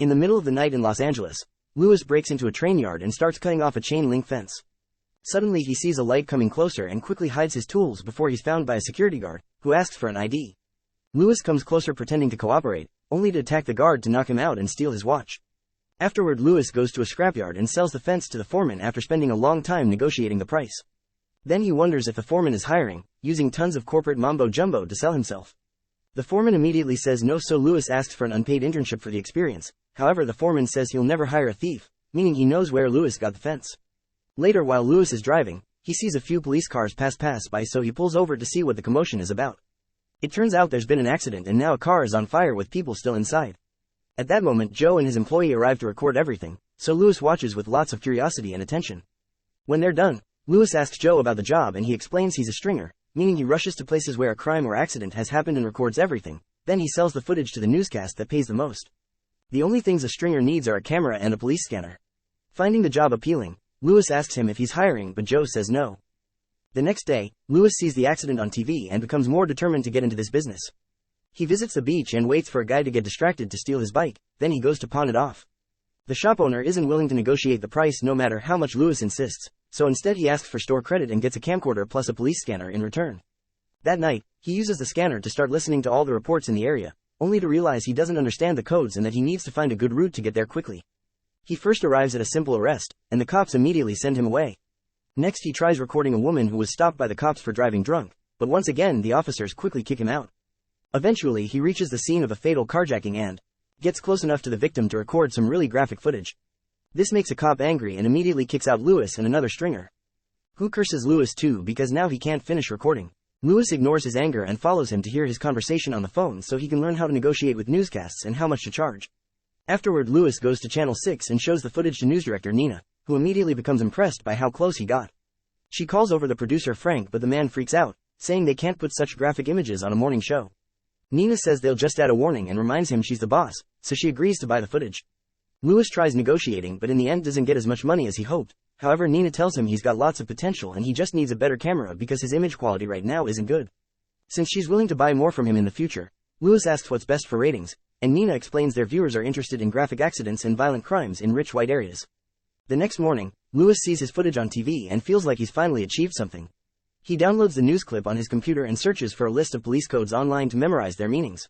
In the middle of the night in Los Angeles, Lewis breaks into a train yard and starts cutting off a chain-link fence. Suddenly he sees a light coming closer and quickly hides his tools before he's found by a security guard, who asks for an ID. Lewis comes closer pretending to cooperate, only to attack the guard to knock him out and steal his watch. Afterward, Lewis goes to a scrapyard and sells the fence to the foreman after spending a long time negotiating the price. Then he wonders if the foreman is hiring, using tons of corporate mumbo-jumbo to sell himself. The foreman immediately says no, so Lewis asks for an unpaid internship for the experience. However, the foreman says he'll never hire a thief, meaning he knows where Lewis got the fence. Later, while Lewis is driving, he sees a few police cars pass by, so he pulls over to see what the commotion is about. It turns out there's been an accident and now a car is on fire with people still inside. At that moment, Joe and his employee arrive to record everything, so Lewis watches with lots of curiosity and attention. When they're done, Lewis asks Joe about the job and he explains he's a stringer, meaning he rushes to places where a crime or accident has happened and records everything. Then he sells the footage to the newscast that pays the most. The only things a stringer needs are a camera and a police scanner. Finding the job appealing, Lewis asks him if he's hiring, but Joe says no. The next day, Lewis sees the accident on TV and becomes more determined to get into this business. He visits the beach and waits for a guy to get distracted to steal his bike, then he goes to pawn it off. The shop owner isn't willing to negotiate the price no matter how much Lewis insists, so instead he asks for store credit and gets a camcorder plus a police scanner in return. That night, he uses the scanner to start listening to all the reports in the area, only to realize he doesn't understand the codes and that he needs to find a good route to get there quickly. He first arrives at a simple arrest, and the cops immediately send him away. Next he tries recording a woman who was stopped by the cops for driving drunk, but once again the officers quickly kick him out. Eventually he reaches the scene of a fatal carjacking and gets close enough to the victim to record some really graphic footage. This makes a cop angry and immediately kicks out Lewis and another stringer, who curses Lewis too because now he can't finish recording. Lewis ignores his anger and follows him to hear his conversation on the phone so he can learn how to negotiate with newscasts and how much to charge. Afterward, Lewis goes to Channel 6 and shows the footage to news director Nina, who immediately becomes impressed by how close he got. She calls over the producer Frank, but the man freaks out, saying they can't put such graphic images on a morning show. Nina says they'll just add a warning and reminds him she's the boss, so she agrees to buy the footage. Lewis tries negotiating but in the end doesn't get as much money as he hoped. However, Nina tells him he's got lots of potential and he just needs a better camera because his image quality right now isn't good. Since she's willing to buy more from him in the future, Lewis asks what's best for ratings, and Nina explains their viewers are interested in graphic accidents and violent crimes in rich white areas. The next morning, Lewis sees his footage on TV and feels like he's finally achieved something. He downloads the news clip on his computer and searches for a list of police codes online to memorize their meanings.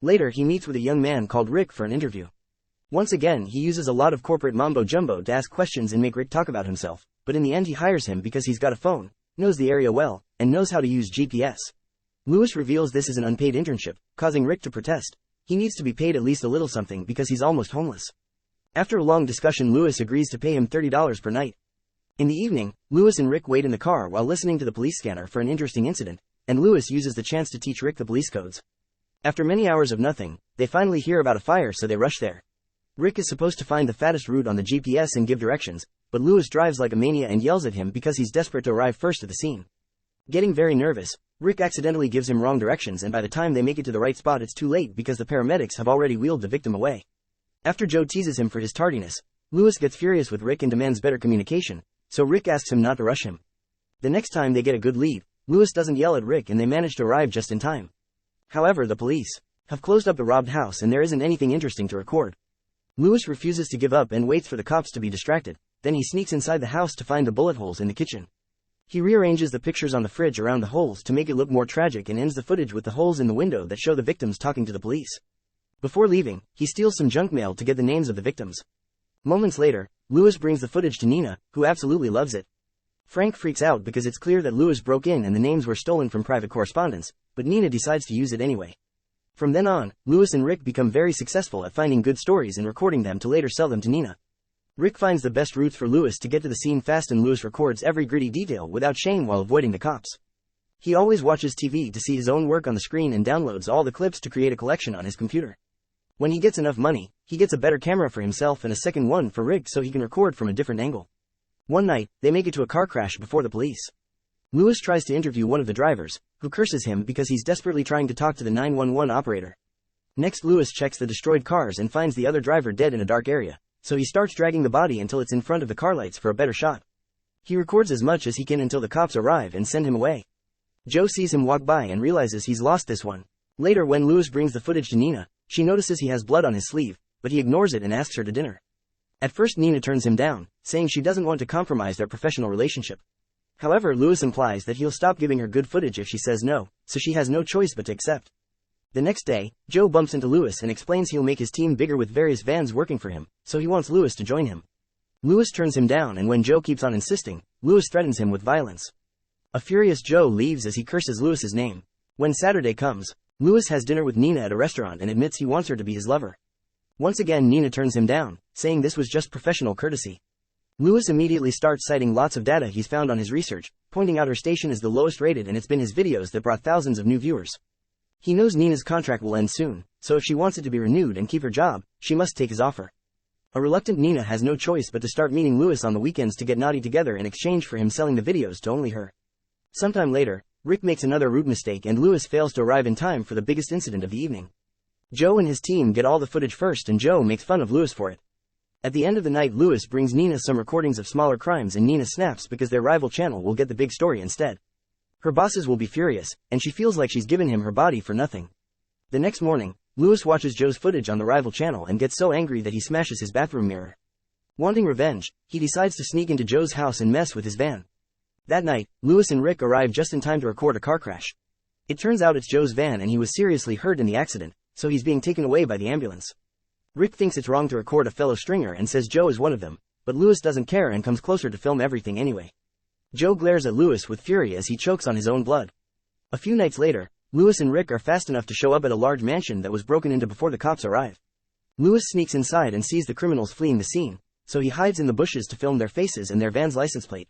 Later he meets with a young man called Rick for an interview. Once again he uses a lot of corporate mumbo-jumbo to ask questions and make Rick talk about himself, but in the end he hires him because he's got a phone, knows the area well, and knows how to use GPS. Lewis reveals this is an unpaid internship, causing Rick to protest. He needs to be paid at least a little something because he's almost homeless. After a long discussion, Lewis agrees to pay him $30 per night. In the evening, Lewis and Rick wait in the car while listening to the police scanner for an interesting incident, and Lewis uses the chance to teach Rick the police codes. After many hours of nothing, they finally hear about a fire, so they rush there. Rick is supposed to find the fattest route on the GPS and give directions, but Lewis drives like a mania and yells at him because he's desperate to arrive first at the scene. Getting very nervous, Rick accidentally gives him wrong directions, and by the time they make it to the right spot it's too late because the paramedics have already wheeled the victim away. After Joe teases him for his tardiness, Lewis gets furious with Rick and demands better communication, so Rick asks him not to rush him. The next time they get a good lead, Lewis doesn't yell at Rick and they manage to arrive just in time. However, the police have closed up the robbed house and there isn't anything interesting to record. Lewis refuses to give up and waits for the cops to be distracted, then he sneaks inside the house to find the bullet holes in the kitchen. He rearranges the pictures on the fridge around the holes to make it look more tragic and ends the footage with the holes in the window that show the victims talking to the police. Before leaving, he steals some junk mail to get the names of the victims. Moments later, Lewis brings the footage to Nina, who absolutely loves it. Frank freaks out because it's clear that Lewis broke in and the names were stolen from private correspondence, but Nina decides to use it anyway. From then on, Lewis and Rick become very successful at finding good stories and recording them to later sell them to Nina. Rick finds the best routes for Lewis to get to the scene fast, and Lewis records every gritty detail without shame while avoiding the cops. He always watches TV to see his own work on the screen and downloads all the clips to create a collection on his computer. When he gets enough money, he gets a better camera for himself and a second one for Rick so he can record from a different angle. One night, they make it to a car crash before the police. Lewis tries to interview one of the drivers, who curses him because he's desperately trying to talk to the 911 operator. Next, Lewis checks the destroyed cars and finds the other driver dead in a dark area, so he starts dragging the body until it's in front of the car lights for a better shot. He records as much as he can until the cops arrive and send him away. Joe sees him walk by and realizes he's lost this one. Later, when Lewis brings the footage to Nina, she notices he has blood on his sleeve, but he ignores it and asks her to dinner. At first Nina turns him down, saying she doesn't want to compromise their professional relationship. However, Lewis implies that he'll stop giving her good footage if she says no, so she has no choice but to accept. The next day, Joe bumps into Lewis and explains he'll make his team bigger with various vans working for him, so he wants Lewis to join him. Lewis turns him down, and when Joe keeps on insisting, Lewis threatens him with violence. A furious Joe leaves as he curses Lewis's name. When Saturday comes, Lewis has dinner with Nina at a restaurant and admits he wants her to be his lover. Once again Nina turns him down, saying this was just professional courtesy. Lewis immediately starts citing lots of data he's found on his research, pointing out her station is the lowest rated and it's been his videos that brought thousands of new viewers. He knows Nina's contract will end soon, so if she wants it to be renewed and keep her job, she must take his offer. A reluctant Nina has no choice but to start meeting Lewis on the weekends to get naughty together in exchange for him selling the videos to only her. Sometime later, Rick makes another rude mistake and Lewis fails to arrive in time for the biggest incident of the evening. Joe and his team get all the footage first and Joe makes fun of Lewis for it. At the end of the night Lewis brings Nina some recordings of smaller crimes and Nina snaps because their rival channel will get the big story instead. Her bosses will be furious, and she feels like she's given him her body for nothing. The next morning, Lewis watches Joe's footage on the rival channel and gets so angry that he smashes his bathroom mirror. Wanting revenge, he decides to sneak into Joe's house and mess with his van. That night, Lewis and Rick arrive just in time to record a car crash. It turns out it's Joe's van and he was seriously hurt in the accident, so he's being taken away by the ambulance. Rick thinks it's wrong to record a fellow stringer and says Joe is one of them, but Lewis doesn't care and comes closer to film everything anyway. Joe glares at Lewis with fury as he chokes on his own blood. A few nights later, Lewis and Rick are fast enough to show up at a large mansion that was broken into before the cops arrive. Lewis sneaks inside and sees the criminals fleeing the scene, so he hides in the bushes to film their faces and their van's license plate.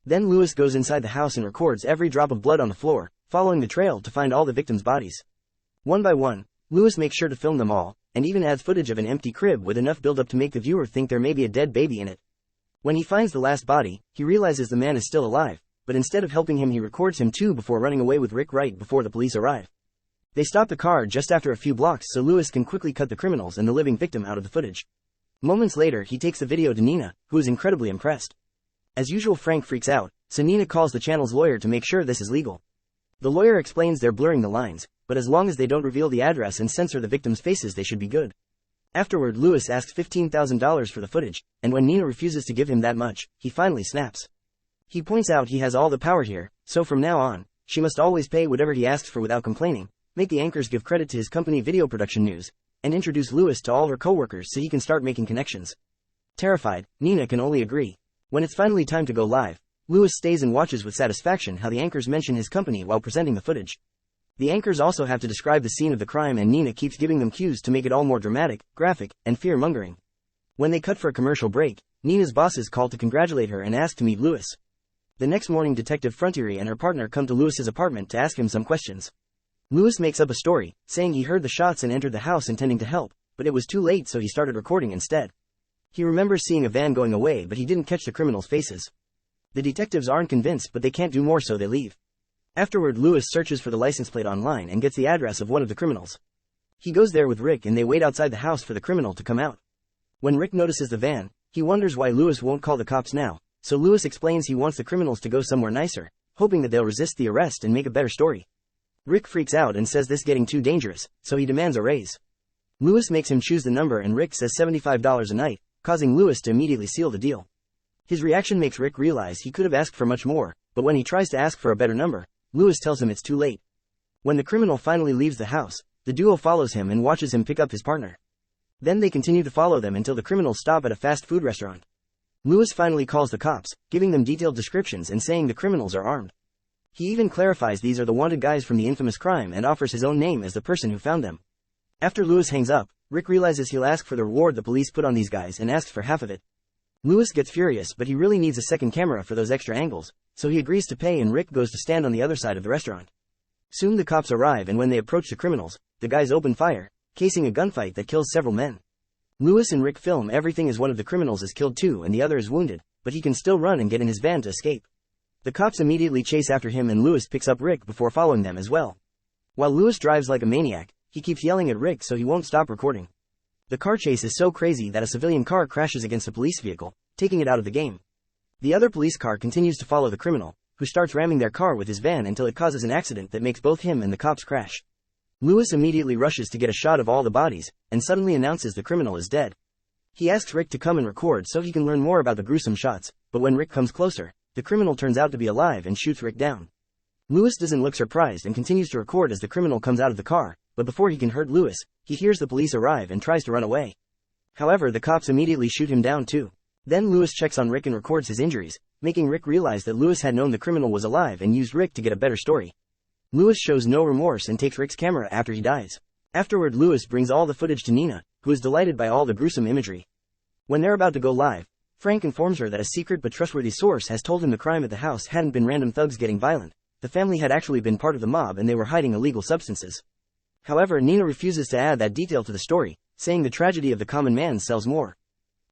Then Lewis goes inside the house and records every drop of blood on the floor, following the trail to find all the victims' bodies. One by one, Lewis makes sure to film them all, and even adds footage of an empty crib with enough build-up to make the viewer think there may be a dead baby in it. When he finds the last body, he realizes the man is still alive, but instead of helping him he records him too before running away with Rick right before the police arrive. They stop the car just after a few blocks so Lewis can quickly cut the criminals and the living victim out of the footage. Moments later he takes the video to Nina, who is incredibly impressed. As usual Frank freaks out, so Nina calls the channel's lawyer to make sure this is legal. The lawyer explains they're blurring the lines, but as long as they don't reveal the address and censor the victims' faces they should be good. Afterward Lewis asks $15,000 for the footage, and when Nina refuses to give him that much, he finally snaps. He points out he has all the power here, so from now on, she must always pay whatever he asks for without complaining, make the anchors give credit to his company Video Production News, and introduce Lewis to all her co-workers so he can start making connections. Terrified, Nina can only agree. When it's finally time to go live, Lewis stays and watches with satisfaction how the anchors mention his company while presenting the footage. The anchors also have to describe the scene of the crime and Nina keeps giving them cues to make it all more dramatic, graphic, and fear-mongering. When they cut for a commercial break, Nina's bosses call to congratulate her and ask to meet Lewis. The next morning Detective Frontieri and her partner come to Lewis's apartment to ask him some questions. Lewis makes up a story, saying he heard the shots and entered the house intending to help, but it was too late so he started recording instead. He remembers seeing a van going away but he didn't catch the criminals' faces. The detectives aren't convinced but they can't do more so they leave. Afterward Lewis searches for the license plate online and gets the address of one of the criminals. He goes there with Rick and they wait outside the house for the criminal to come out. When Rick notices the van, he wonders why Lewis won't call the cops now, so Lewis explains he wants the criminals to go somewhere nicer, hoping that they'll resist the arrest and make a better story. Rick freaks out and says this getting too dangerous, so he demands a raise. Lewis makes him choose the number and Rick says $75 a night, causing Lewis to immediately seal the deal. His reaction makes Rick realize he could have asked for much more, but when he tries to ask for a better number, Lewis tells him it's too late. When the criminal finally leaves the house, the duo follows him and watches him pick up his partner. Then they continue to follow them until the criminals stop at a fast food restaurant. Lewis finally calls the cops, giving them detailed descriptions and saying the criminals are armed. He even clarifies these are the wanted guys from the infamous crime and offers his own name as the person who found them. After Lewis hangs up, Rick realizes he'll ask for the reward the police put on these guys and asks for half of it. Lewis gets furious but he really needs a second camera for those extra angles, so he agrees to pay and Rick goes to stand on the other side of the restaurant. Soon the cops arrive and when they approach the criminals, the guys open fire, casing a gunfight that kills several men. Lewis and Rick film everything as one of the criminals is killed too and the other is wounded, but he can still run and get in his van to escape. The cops immediately chase after him and Lewis picks up Rick before following them as well. While Lewis drives like a maniac, he keeps yelling at Rick so he won't stop recording. The car chase is so crazy that a civilian car crashes against a police vehicle, taking it out of the game. The other police car continues to follow the criminal, who starts ramming their car with his van until it causes an accident that makes both him and the cops crash. Lewis immediately rushes to get a shot of all the bodies, and suddenly announces the criminal is dead. He asks Rick to come and record so he can learn more about the gruesome shots, but when Rick comes closer, the criminal turns out to be alive and shoots Rick down. Lewis doesn't look surprised and continues to record as the criminal comes out of the car, but before he can hurt Lewis, he hears the police arrive and tries to run away. However, the cops immediately shoot him down too. Then Lewis checks on Rick and records his injuries, making Rick realize that Lewis had known the criminal was alive and used Rick to get a better story. Lewis shows no remorse and takes Rick's camera after he dies. Afterward, Lewis brings all the footage to Nina, who is delighted by all the gruesome imagery. When they're about to go live, Frank informs her that a secret but trustworthy source has told him the crime at the house hadn't been random thugs getting violent. The family had actually been part of the mob and they were hiding illegal substances. However, Nina refuses to add that detail to the story, saying the tragedy of the common man sells more.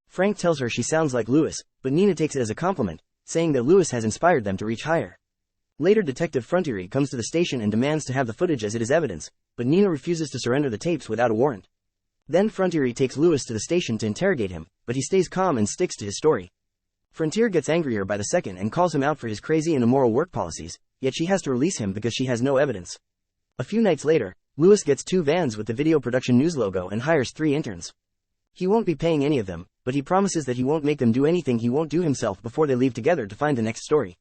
Frank tells her she sounds like Lewis, but Nina takes it as a compliment, saying that Lewis has inspired them to reach higher. Later, Detective Frontieri comes to the station and demands to have the footage as it is evidence, but Nina refuses to surrender the tapes without a warrant. Then Frontieri takes Lewis to the station to interrogate him, but he stays calm and sticks to his story. Frontier gets angrier by the second and calls him out for his crazy and immoral work policies, yet she has to release him because she has no evidence. A few nights later, Lewis gets 2 vans with the Video Production News logo and hires 3 interns. He won't be paying any of them, but he promises that he won't make them do anything he won't do himself before they leave together to find the next story.